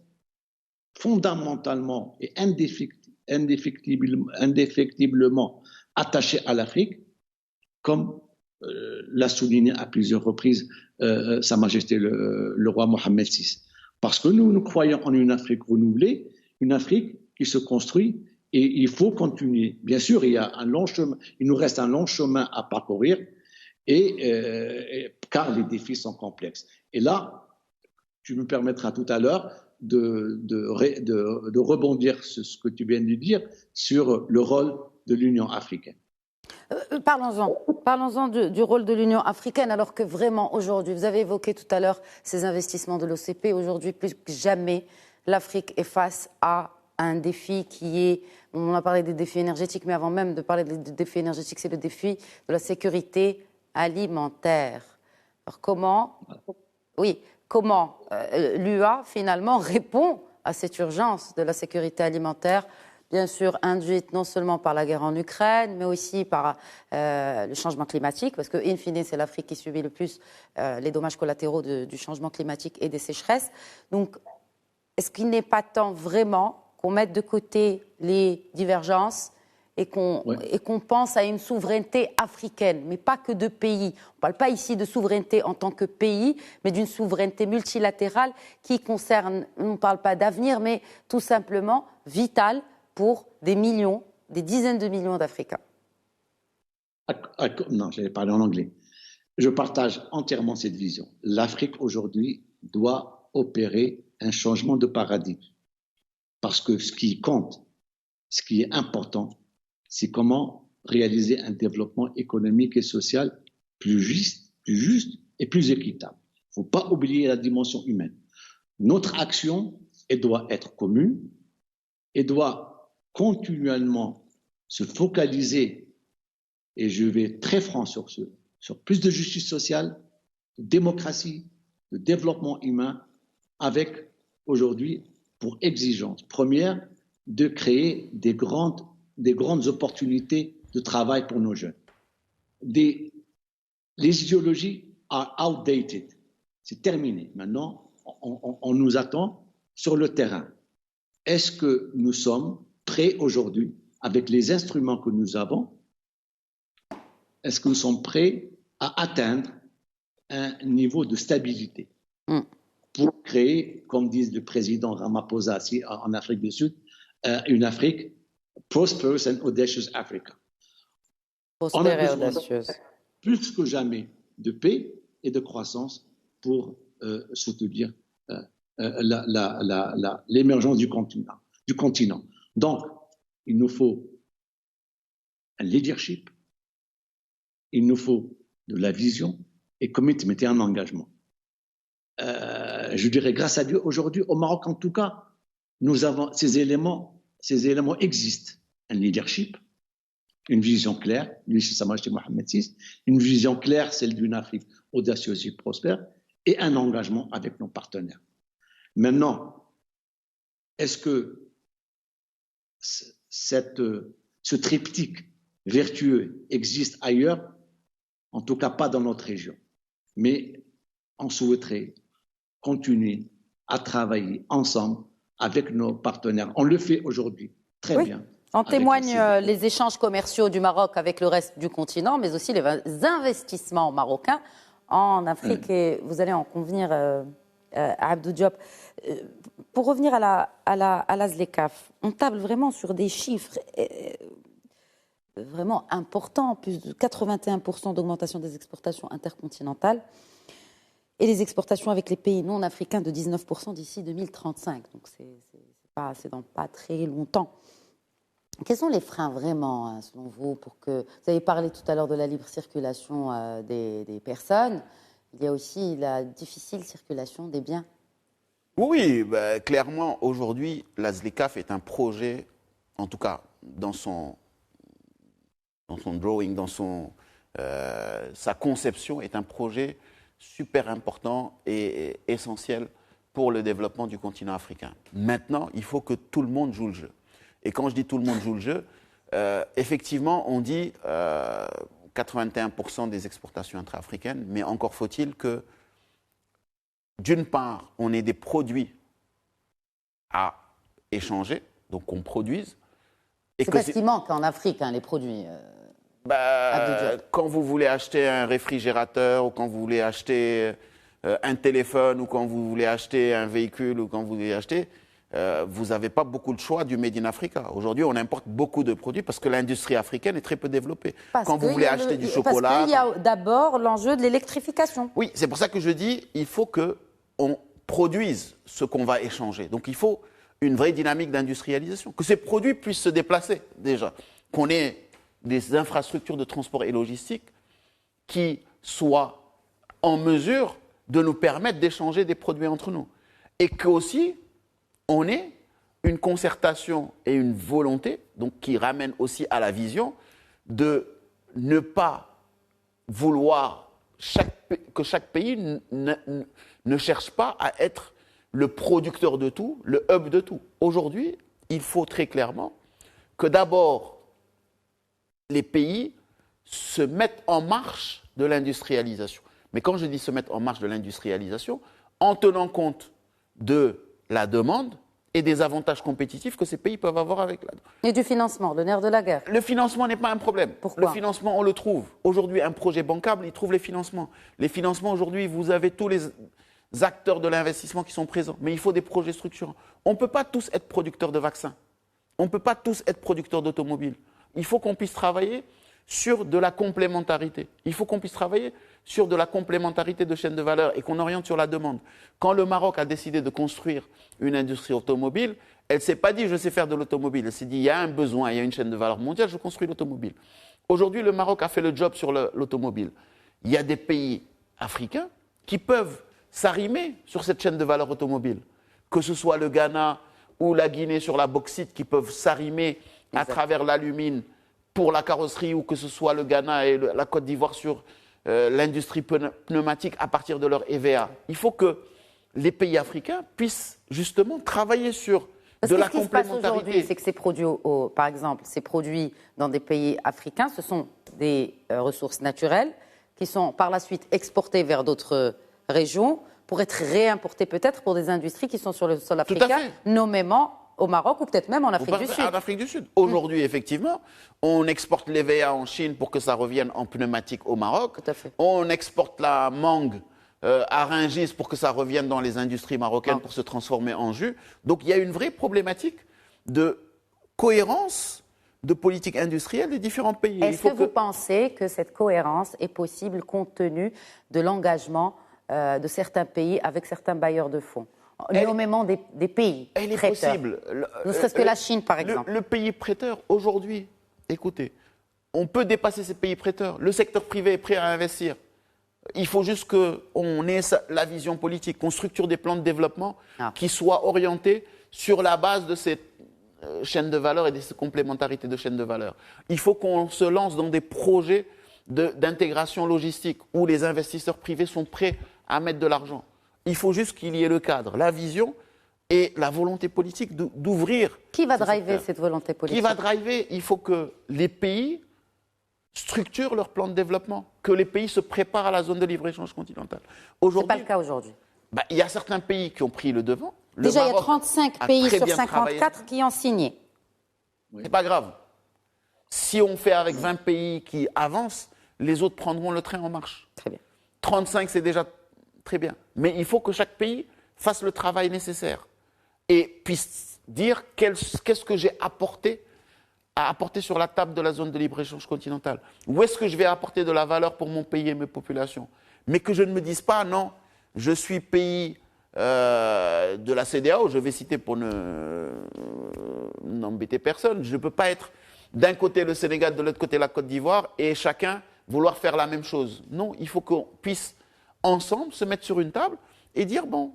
B: fondamentalement et indéfectiblement attaché à l'Afrique comme l'a souligné à plusieurs reprises Sa Majesté le roi Mohammed VI. Parce que nous croyons en une Afrique renouvelée, une Afrique qui se construit, et il faut continuer. Bien sûr, il nous reste un long chemin à parcourir, car les défis sont complexes. Et là, tu me permettras tout à l'heure de rebondir sur ce que tu viens de dire sur le rôle de l'Union africaine.
A: Parlons-en du rôle de l'Union africaine, alors que vraiment aujourd'hui, vous avez évoqué tout à l'heure ces investissements de l'OCP, aujourd'hui plus que jamais, l'Afrique est face à un défi qui est, on a parlé des défis énergétiques, mais avant même de parler des défis énergétiques, c'est le défi de la sécurité alimentaire. Alors comment l'UA finalement répond à cette urgence de la sécurité alimentaire, bien sûr induite non seulement par la guerre en Ukraine, mais aussi par le changement climatique, parce que in fine, c'est l'Afrique qui subit le plus les dommages collatéraux du changement climatique et des sécheresses. Donc, est-ce qu'il n'est pas temps vraiment qu'on mette de côté les divergences et qu'on pense à une souveraineté africaine, mais pas que de pays. On ne parle pas ici de souveraineté en tant que pays, mais d'une souveraineté multilatérale qui concerne, on ne parle pas d'avenir, mais tout simplement vitale pour des millions, des dizaines de millions d'Africains.
B: Non, j'allais parler en anglais. Je partage entièrement cette vision. L'Afrique aujourd'hui doit opérer un changement de paradigme. Parce que ce qui compte, ce qui est important, c'est comment réaliser un développement économique et social plus juste et plus équitable. Il ne faut pas oublier la dimension humaine. Notre action, elle doit être commune et doit continuellement se focaliser, et je vais être très franc sur plus de justice sociale, de démocratie, de développement humain, avec aujourd'hui pour exigence première de créer des grandes opportunités de travail pour nos jeunes. Les idéologies are outdated. C'est terminé. Maintenant, on nous attend sur le terrain. Est-ce que nous sommes prêts aujourd'hui, avec les instruments que nous avons, est-ce que nous sommes prêts à atteindre un niveau de stabilité pour créer, comme dit le président Ramaphosa en Afrique du Sud, une Afrique prosperous and audacious Africa.
A: Prospère et audacieuse.
B: Plus que jamais de paix et de croissance pour soutenir l'émergence du continent. Donc, il nous faut un leadership, il nous faut de la vision et commitment et un engagement. Je dirais, grâce à Dieu, aujourd'hui, au Maroc en tout cas, nous avons ces éléments existent. Un leadership, une vision claire, lui c'est Sa Majesté Mohammed VI, une vision claire, celle d'une Afrique audacieuse et prospère, et un engagement avec nos partenaires. Maintenant, est-ce que ce triptyque vertueux existe ailleurs? En tout cas pas dans notre région. Mais on souhaiterait continuer à travailler ensemble avec nos partenaires. On le fait aujourd'hui très bien.
A: En témoignent les échanges commerciaux du Maroc avec le reste du continent, mais aussi les investissements marocains en Afrique. Et vous allez en convenir, Abdou Diop. Pour revenir à la ZLECAf, on table vraiment sur des chiffres vraiment importants, plus de 81% d'augmentation des exportations intercontinentales et les exportations avec les pays non africains de 19% d'ici 2035. Donc c'est dans pas très longtemps. Quels sont les freins vraiment, selon vous, pour que... Vous avez parlé tout à l'heure de la libre circulation des personnes. Il y a aussi la difficile circulation des biens.
C: Oui, clairement, aujourd'hui, la ZLECAf est un projet, en tout cas dans son drawing, sa conception est un projet super important et essentiel pour le développement du continent africain. Maintenant, il faut que tout le monde joue le jeu. Et quand je dis tout le monde joue le jeu, effectivement, on dit 81% des exportations intra-africaines, mais encore faut-il que, d'une part, on ait des produits à échanger, donc qu'on produise.
A: C'est pas ce qui manque en Afrique, les produits.
C: Quand vous voulez acheter un réfrigérateur ou quand vous voulez acheter un téléphone ou quand vous voulez acheter un véhicule ou quand vous voulez acheter, vous n'avez pas beaucoup de choix du Made in Africa. Aujourd'hui, on importe beaucoup de produits parce que l'industrie africaine est très peu développée. Quand vous voulez acheter du chocolat...
A: Parce qu'il y a d'abord l'enjeu de l'électrification.
C: Oui, c'est pour ça que je dis il faut qu'on produise ce qu'on va échanger. Donc il faut une vraie dynamique d'industrialisation. Que ces produits puissent se déplacer déjà. Qu'on ait des infrastructures de transport et logistique qui soient en mesure de nous permettre d'échanger des produits entre nous. Et qu'aussi, on ait une concertation et une volonté, donc qui ramène aussi à la vision, de ne pas vouloir que chaque pays ne cherche pas à être le producteur de tout, le hub de tout. Aujourd'hui, il faut très clairement que d'abord, les pays se mettent en marche de l'industrialisation. Mais quand je dis se mettre en marche de l'industrialisation, en tenant compte de la demande et des avantages compétitifs que ces pays peuvent avoir avec la demande.
A: Et du financement, le nerf de la guerre.
C: Le financement n'est pas un problème.
A: Pourquoi ?
C: Le financement, on le trouve. Aujourd'hui, un projet bancable, il trouve les financements. Les financements, aujourd'hui, vous avez tous les acteurs de l'investissement qui sont présents. Mais il faut des projets structurants. On ne peut pas tous être producteurs de vaccins. On ne peut pas tous être producteurs d'automobiles. Il faut qu'on puisse travailler sur de la complémentarité. Il faut qu'on puisse travailler sur de la complémentarité de chaînes de valeur et qu'on oriente sur la demande. Quand le Maroc a décidé de construire une industrie automobile, elle ne s'est pas dit « je sais faire de l'automobile ». Elle s'est dit « il y a un besoin, il y a une chaîne de valeur mondiale, je construis l'automobile ». Aujourd'hui, le Maroc a fait le job sur l'automobile. Il y a des pays africains qui peuvent s'arrimer sur cette chaîne de valeur automobile. Que ce soit le Ghana ou la Guinée sur la bauxite qui peuvent s'arrimer à travers l'alumine pour la carrosserie ou que ce soit le Ghana et la Côte d'Ivoire sur l'industrie pneumatique à partir de leur EVA. Il faut que les pays africains puissent justement travailler sur de la complémentarité. Ce qui se passe aujourd'hui,
A: c'est que ces produits, par exemple, ces produits dans des pays africains, ce sont des ressources naturelles qui sont par la suite exportées vers d'autres régions pour être réimportées peut-être pour des industries qui sont sur le sol africain, nommément au Maroc ou peut-être même en Afrique du Sud.
C: En Afrique du Sud. Aujourd'hui, effectivement, on exporte l'EVA en Chine pour que ça revienne en pneumatique au Maroc.
A: Tout à fait.
C: On exporte la mangue à Rungis pour que ça revienne dans les industries marocaines pour se transformer en jus. Donc il y a une vraie problématique de cohérence de politique industrielle des différents pays.
A: Est-ce que vous pensez que cette cohérence est possible compte tenu de l'engagement de certains pays avec certains bailleurs de fonds ? Nommément des pays
C: elle est
A: prêteurs.
C: Possible.
A: Ne serait-ce que la Chine, par exemple.
C: Le pays prêteur, aujourd'hui, écoutez, on peut dépasser ces pays prêteurs. Le secteur privé est prêt à investir. Il faut juste qu'on ait la vision politique, qu'on structure des plans de développement qui soient orientés sur la base de ces chaînes de valeur et de ces complémentarités de chaînes de valeur. Il faut qu'on se lance dans des projets d'intégration logistique où les investisseurs privés sont prêts à mettre de l'argent. Il faut juste qu'il y ait le cadre, la vision et la volonté politique d'ouvrir.
A: Qui va driver cette volonté politique ?
C: Qui va driver ? Il faut que les pays structurent leur plan de développement, que les pays se préparent à la zone de libre-échange continentale.
A: Ce n'est pas le cas aujourd'hui.
C: Il y a certains pays qui ont pris le devant.
A: Déjà, il y a 35 pays sur 54 qui ont signé.
C: Ce n'est pas grave. Si on fait avec 20 pays qui avancent, les autres prendront le train en marche.
A: Très bien.
C: 35, c'est déjà très bien. Mais il faut que chaque pays fasse le travail nécessaire et puisse dire qu'est-ce que j'ai à apporter sur la table de la zone de libre-échange continentale. Où est-ce que je vais apporter de la valeur pour mon pays et mes populations ? Mais que je ne me dise pas, non, je suis pays de la CEDEAO, je vais citer pour n'embêter personne, je ne peux pas être d'un côté le Sénégal, de l'autre côté la Côte d'Ivoire et chacun vouloir faire la même chose. Non, il faut qu'on puisse ensemble se mettre sur une table et dire, bon,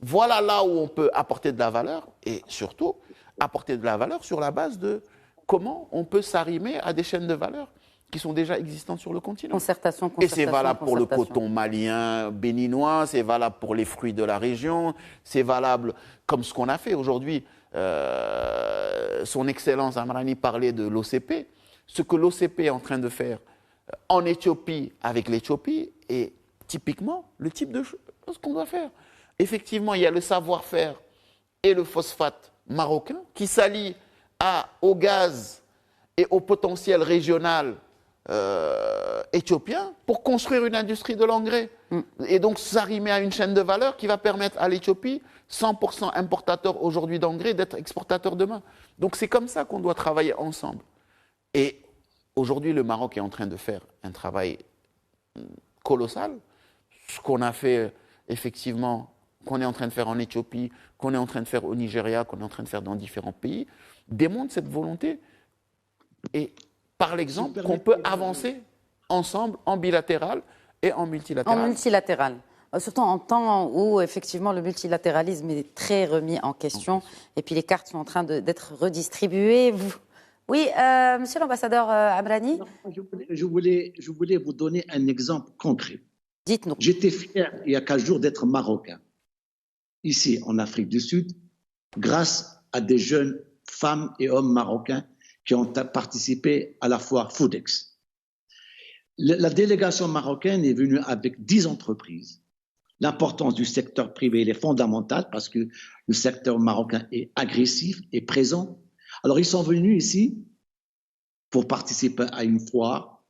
C: voilà là où on peut apporter de la valeur et surtout apporter de la valeur sur la base de comment on peut s'arrimer à des chaînes de valeur qui sont déjà existantes sur le continent.
A: Concertation.
C: Et c'est valable pour le coton malien, béninois, c'est valable pour les fruits de la région, c'est valable comme ce qu'on a fait aujourd'hui. Son Excellence Amrani parlait de l'OCP. Ce que l'OCP est en train de faire en Éthiopie avec l'Éthiopie est typiquement le type de choses qu'on doit faire. Effectivement, il y a le savoir-faire et le phosphate marocain qui s'allient au gaz et au potentiel régional éthiopien pour construire une industrie de l'engrais. Et donc s'arrimer à une chaîne de valeur qui va permettre à l'Éthiopie, 100% importateur aujourd'hui d'engrais, d'être exportateur demain. Donc c'est comme ça qu'on doit travailler ensemble. Et aujourd'hui, le Maroc est en train de faire un travail colossal. Ce qu'on a fait, effectivement, qu'on est en train de faire en Éthiopie, qu'on est en train de faire au Nigeria, qu'on est en train de faire dans différents pays, démontre cette volonté. Et par l'exemple qu'on peut avancer ensemble en bilatéral et en multilatéral.
A: En multilatéral. Surtout en temps où, effectivement, le multilatéralisme est très remis en question et puis les cartes sont en train d'être redistribuées. Oui, monsieur l'ambassadeur Amrani.
B: Je voulais vous donner un exemple concret.
A: Dites-nous.
B: J'étais fier, il y a 4 jours, d'être marocain, ici en Afrique du Sud, grâce à des jeunes femmes et hommes marocains qui ont participé à la foire Foodex. La délégation marocaine est venue avec 10 entreprises. L'importance du secteur privé est fondamentale parce que le secteur marocain est agressif et présent. Alors, ils sont venus ici pour participer à une foire.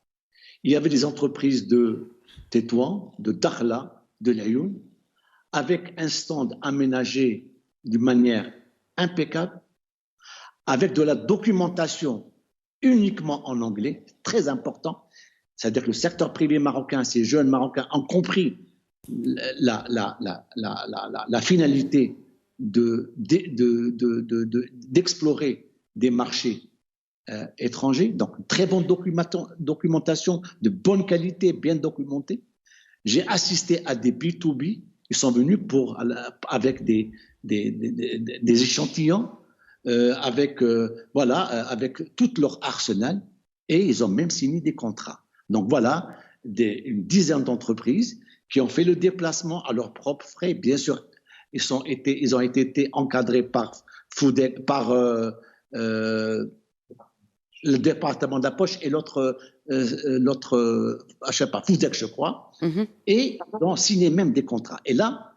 B: Il y avait des entreprises de Tétouan, de Dakhla, de Laayoune, avec un stand aménagé d'une manière impeccable, avec de la documentation uniquement en anglais, très important. C'est-à-dire que le secteur privé marocain, ces jeunes Marocains ont compris la finalité d'explorer des marchés étrangers. Donc, très bonne documentation de bonne qualité, bien documentée. J'ai assisté à des B2B. Ils sont venus avec des échantillons, avec tout leur arsenal, et ils ont même signé des contrats. Donc voilà, une dizaine d'entreprises qui ont fait le déplacement à leurs propres frais. Bien sûr, ils ont été encadrés par le département d'approche et l'autre, je sais pas, Foodex, je crois, et ils ont signé même des contrats. Et là,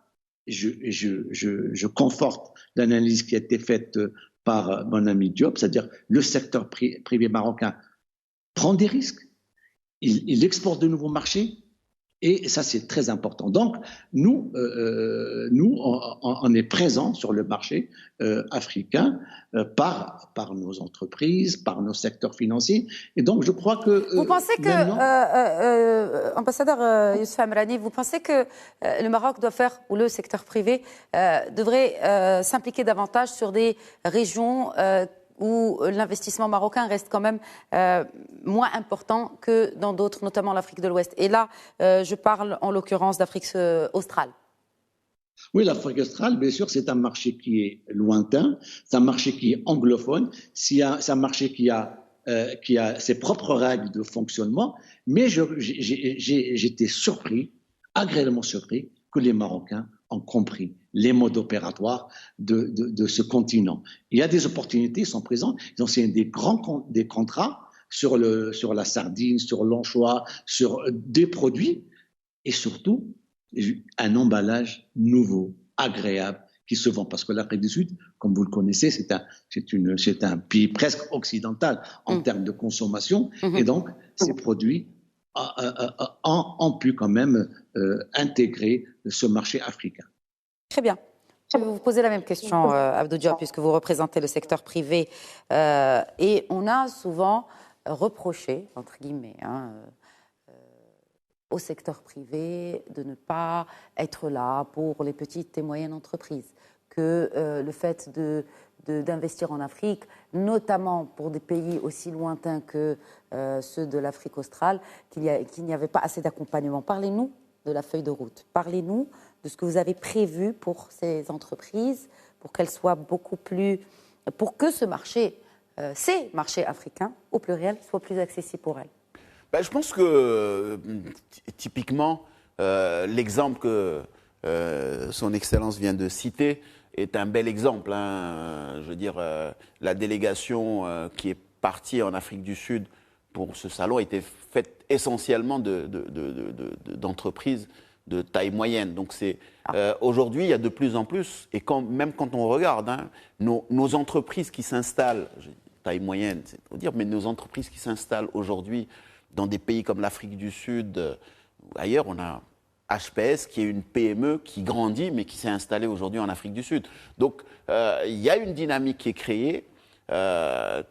B: je conforte l'analyse qui a été faite par mon ami Diop, c'est-à-dire le secteur privé marocain prend des risques, il exporte de nouveaux marchés, et ça c'est très important. Donc nous on est présents sur le marché africain par nos entreprises, par nos secteurs financiers, et donc je crois que
A: vous pensez que ambassadeur Youssouf Amrani, vous pensez que le Maroc doit faire, ou le secteur privé devrait s'impliquer davantage sur des régions où l'investissement marocain reste quand même moins important que dans d'autres, notamment l'Afrique de l'Ouest. Et là, je parle en l'occurrence d'Afrique australe.
B: Oui, l'Afrique australe, bien sûr, c'est un marché qui est lointain, c'est un marché qui est anglophone, c'est un marché qui a ses propres règles de fonctionnement, mais j'étais surpris, agréablement surpris, que les Marocains ont compris les modes opératoires de ce continent. Il y a des opportunités, ils sont présents, ils ont signé des contrats sur la sardine, sur l'anchois, sur des produits, et surtout un emballage nouveau, agréable, qui se vend. Parce que l'Afrique du Sud, comme vous le connaissez, c'est un pays presque occidental en termes de consommation, et donc ces produits ont pu quand même intégrer ce marché africain.
A: Très bien. Je vais vous poser la même question, Abdou Diop, puisque vous représentez le secteur privé. Et on a souvent reproché, entre guillemets, au secteur privé de ne pas être là pour les petites et moyennes entreprises. Que le fait d'investir en Afrique, notamment pour des pays aussi lointains que ceux de l'Afrique australe, qu'il n'y avait pas assez d'accompagnement. Parlez-nous de la feuille de route. Parlez-nous de ce que vous avez prévu pour ces entreprises, pour qu'elles soient beaucoup plus... pour que ce marché, ces marchés africains, au pluriel, soient plus accessibles pour elles.
C: Je pense que, typiquement, l'exemple que Son Excellence vient de citer est un bel exemple. Je veux dire, la délégation qui est partie en Afrique du Sud pour ce salon était faite essentiellement d'entreprises de taille moyenne. Donc aujourd'hui, il y a de plus en plus, et même quand on regarde, nos entreprises qui s'installent, taille moyenne, c'est pour dire, mais nos entreprises qui s'installent aujourd'hui dans des pays comme l'Afrique du Sud, ou ailleurs, on a HPS qui est une PME qui grandit, mais qui s'est installée aujourd'hui en Afrique du Sud. Donc, il y a une dynamique qui est créée,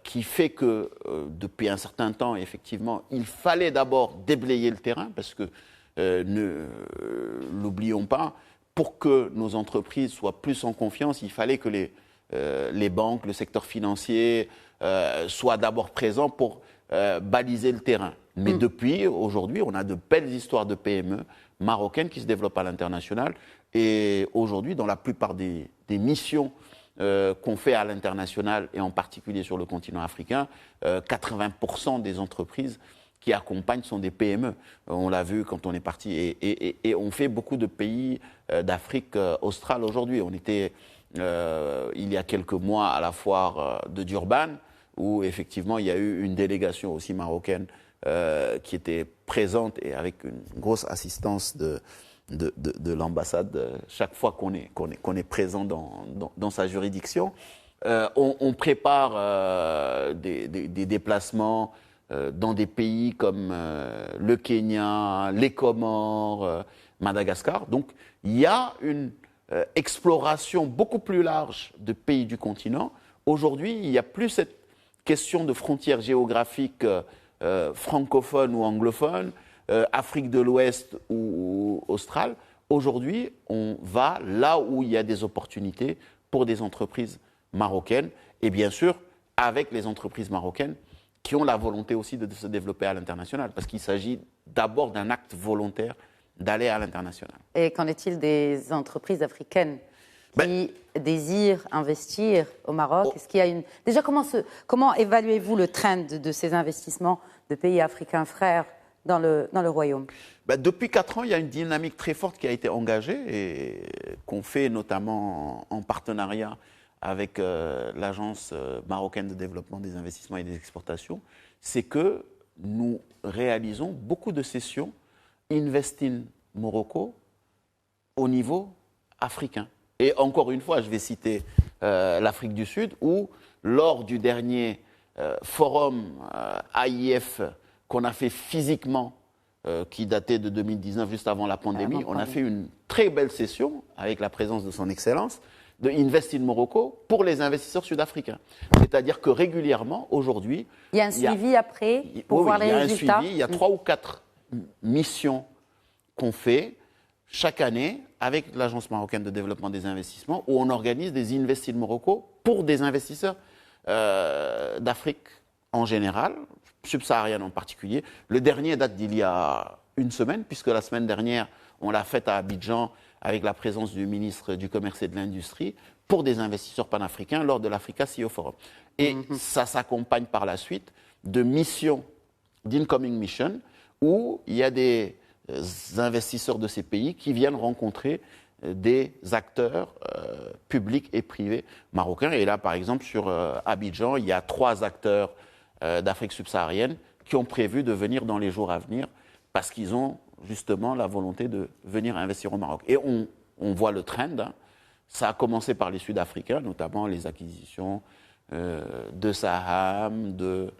C: qui fait que, depuis un certain temps, effectivement, il fallait d'abord déblayer le terrain, parce que, ne l'oublions pas, pour que nos entreprises soient plus en confiance, il fallait que les banques, le secteur financier soient d'abord présents pour baliser le terrain. Mais depuis, aujourd'hui, on a de belles histoires de PME marocaines qui se développent à l'international. Et aujourd'hui, dans la plupart des missions qu'on fait à l'international, et en particulier sur le continent africain, 80% des entreprises qui accompagnent sont des PME. On l'a vu quand on est parti. Et on fait beaucoup de pays d'Afrique australe aujourd'hui. On était, il y a quelques mois, à la foire de Durban, où effectivement il y a eu une délégation aussi marocaine qui était présente et avec une grosse assistance de l'ambassade chaque fois qu'on est présent dans sa juridiction. On prépare des déplacements dans des pays comme le Kenya, les Comores, Madagascar. Donc il y a une exploration beaucoup plus large de pays du continent. Aujourd'hui, il n'y a plus cette question de frontières géographiques francophones ou anglophones, Afrique de l'Ouest ou australe. Aujourd'hui, on va là où il y a des opportunités pour des entreprises marocaines et bien sûr avec les entreprises marocaines qui ont la volonté aussi de se développer à l'international parce qu'il s'agit d'abord d'un acte volontaire d'aller à l'international.
A: Et qu'en est-il des entreprises africaines qui désirent investir au Maroc? Est-ce qu'il y a une... Déjà, comment évaluez-vous le trend de ces investissements de pays africains frères dans le royaume?
C: Depuis 4 ans, il y a une dynamique très forte qui a été engagée et qu'on fait notamment en partenariat avec l'Agence marocaine de développement des investissements et des exportations. C'est que nous réalisons beaucoup de sessions Invest in Morocco au niveau africain. Et encore une fois, je vais citer l'Afrique du Sud, où lors du dernier forum AIF qu'on a fait physiquement, qui datait de 2019, juste avant la pandémie, on a fait une très belle session, avec la présence de son Excellence, de Invest in Morocco pour les investisseurs sud-africains. C'est-à-dire que régulièrement, aujourd'hui...
A: Il y a un suivi après pour voir les résultats.
C: Il y a un suivi, il y a 3 ou 4 missions qu'on fait chaque année avec l'Agence marocaine de développement des investissements où on organise des Invest in Morocco pour des investisseurs d'Afrique en général, subsaharienne en particulier. Le dernier date d'il y a une semaine, puisque la semaine dernière, on l'a fait à Abidjan avec la présence du ministre du Commerce et de l'Industrie pour des investisseurs panafricains lors de l'Africa CEO Forum. Et ça s'accompagne par la suite de missions, d'incoming mission, où il y a des investisseurs de ces pays qui viennent rencontrer des acteurs publics et privés marocains. Et là, par exemple, sur Abidjan, il y a 3 acteurs d'Afrique subsaharienne qui ont prévu de venir dans les jours à venir parce qu'ils ont justement la volonté de venir investir au Maroc. Et on voit le trend. Hein. Ça a commencé par les Sud-Africains, notamment les acquisitions de Saham, de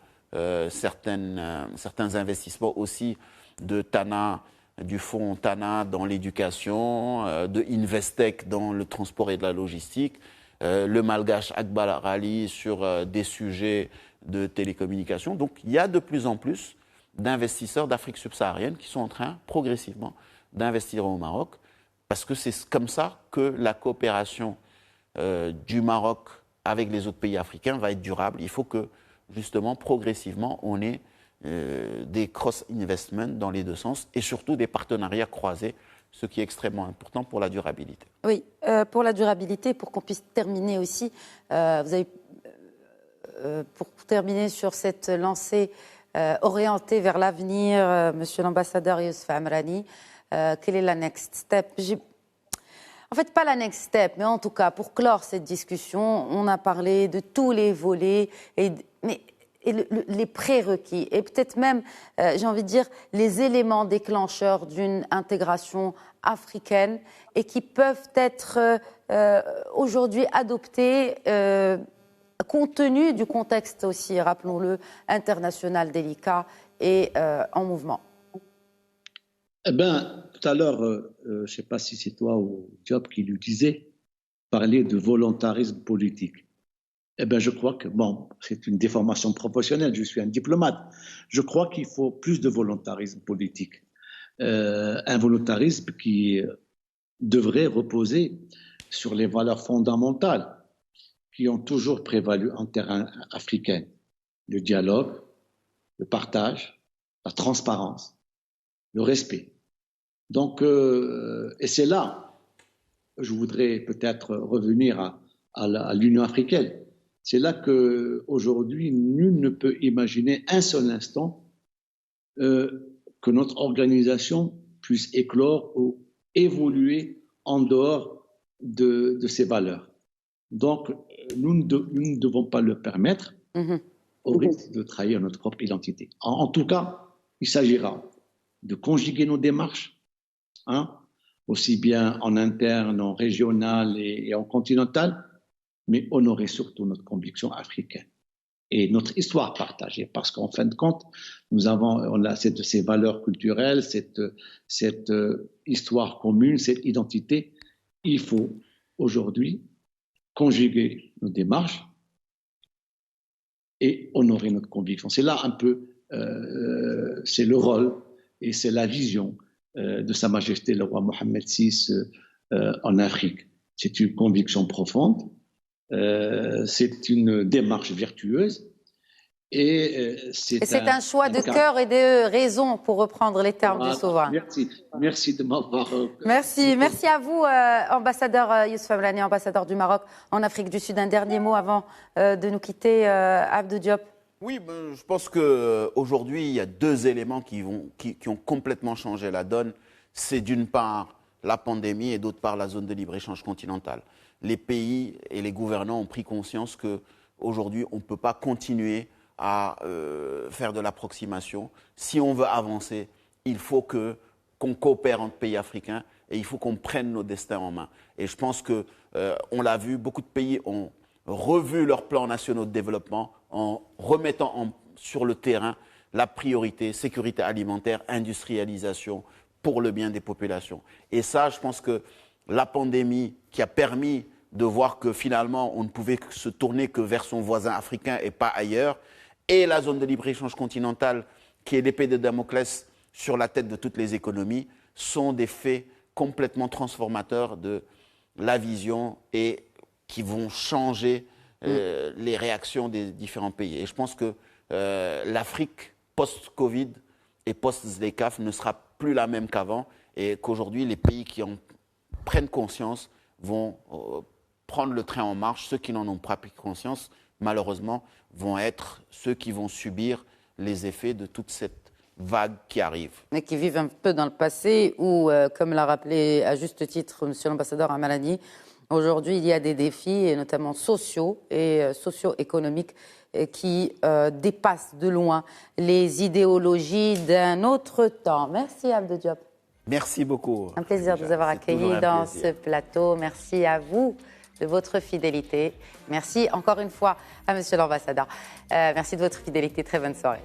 C: certains investissements aussi de Tana, du fonds Tana dans l'éducation, de Investec dans le transport et de la logistique, le malgache Akbar Ali sur des sujets de télécommunications. Donc il y a de plus en plus d'investisseurs d'Afrique subsaharienne qui sont en train progressivement d'investir au Maroc parce que c'est comme ça que la coopération du Maroc avec les autres pays africains va être durable. Il faut que justement progressivement on ait des cross-investments dans les deux sens et surtout des partenariats croisés, ce qui est extrêmement important pour la durabilité.
A: Oui, pour la durabilité, pour qu'on puisse terminer aussi, vous avez, pour terminer sur cette lancée orientée vers l'avenir, Monsieur l'ambassadeur Youssef Amrani, quelle est la next step? En fait, pas la next step, mais en tout cas, pour clore cette discussion, on a parlé de tous les volets, les prérequis et peut-être même, j'ai envie de dire, les éléments déclencheurs d'une intégration africaine et qui peuvent être aujourd'hui adoptés compte tenu du contexte aussi, rappelons-le, international délicat est en mouvement.
B: Eh bien, tout à l'heure, je ne sais pas si c'est toi ou Diop qui lui disait, parler de volontarisme politique. Eh bien, je crois que, bon, c'est une déformation professionnelle, je suis un diplomate. Je crois qu'il faut plus de volontarisme politique. Un volontarisme qui devrait reposer sur les valeurs fondamentales qui ont toujours prévalu en terrain africain. Le dialogue, le partage, la transparence, le respect. Donc, et c'est là, je voudrais peut-être revenir à l'Union africaine. C'est là qu'aujourd'hui, nul ne peut imaginer un seul instant que notre organisation puisse éclore ou évoluer en dehors de ces valeurs. Donc, nous ne devons pas le permettre au risque de trahir notre propre identité. En tout cas, il s'agira de conjuguer nos démarches, aussi bien en interne, en régional et en continental, mais honorer surtout notre conviction africaine et notre histoire partagée, parce qu'en fin de compte, on a ces valeurs culturelles, cette histoire commune, cette identité. Il faut aujourd'hui conjuguer nos démarches et honorer notre conviction. C'est là un peu, c'est le rôle et c'est la vision de Sa Majesté le roi Mohammed VI en Afrique. C'est une conviction profonde, c'est une démarche vertueuse et c'est
A: un choix de cœur et de raison, pour reprendre les termes du souverain.
B: Merci de m'avoir...
A: Merci à vous, ambassadeur Youssouf Hamrani, ambassadeur du Maroc en Afrique du Sud. Un dernier mot avant de nous quitter, Abdou Diop.
C: Oui, je pense qu'aujourd'hui, il y a deux éléments qui ont complètement changé la donne. C'est d'une part la pandémie et d'autre part la zone de libre-échange continentale. Les pays et les gouvernants ont pris conscience qu'aujourd'hui, on ne peut pas continuer à faire de l'approximation. Si on veut avancer, il faut qu'on coopère entre pays africains et il faut qu'on prenne nos destins en main. Et je pense qu'on l'a vu, beaucoup de pays ont revu leurs plans nationaux de développement en remettant sur le terrain la priorité, sécurité alimentaire, industrialisation pour le bien des populations. Et ça, je pense que la pandémie qui a permis de voir que finalement on ne pouvait se tourner que vers son voisin africain et pas ailleurs, et la zone de libre-échange continentale qui est l'épée de Damoclès sur la tête de toutes les économies, sont des faits complètement transformateurs de la vision et qui vont changer les réactions des différents pays. Et je pense que l'Afrique post-Covid et post-ZLECAf ne sera plus la même qu'avant et qu'aujourd'hui les pays qui en prennent conscience vont prendre le train en marche. Ceux qui n'en ont pas pris conscience, malheureusement, vont être ceux qui vont subir les effets de toute cette vague qui arrive.
A: Mais qui vivent un peu dans le passé où, comme l'a rappelé à juste titre M. l'ambassadeur Hamrani, aujourd'hui il y a des défis, et notamment sociaux et socio-économiques, qui dépassent de loin les idéologies d'un autre temps. Merci Abdou Diop.
C: Merci beaucoup.
A: Un plaisir de vous avoir accueillis dans ce plateau. Merci à vous de votre fidélité. Merci encore une fois à Monsieur l'ambassadeur. Merci de votre fidélité. Très bonne soirée.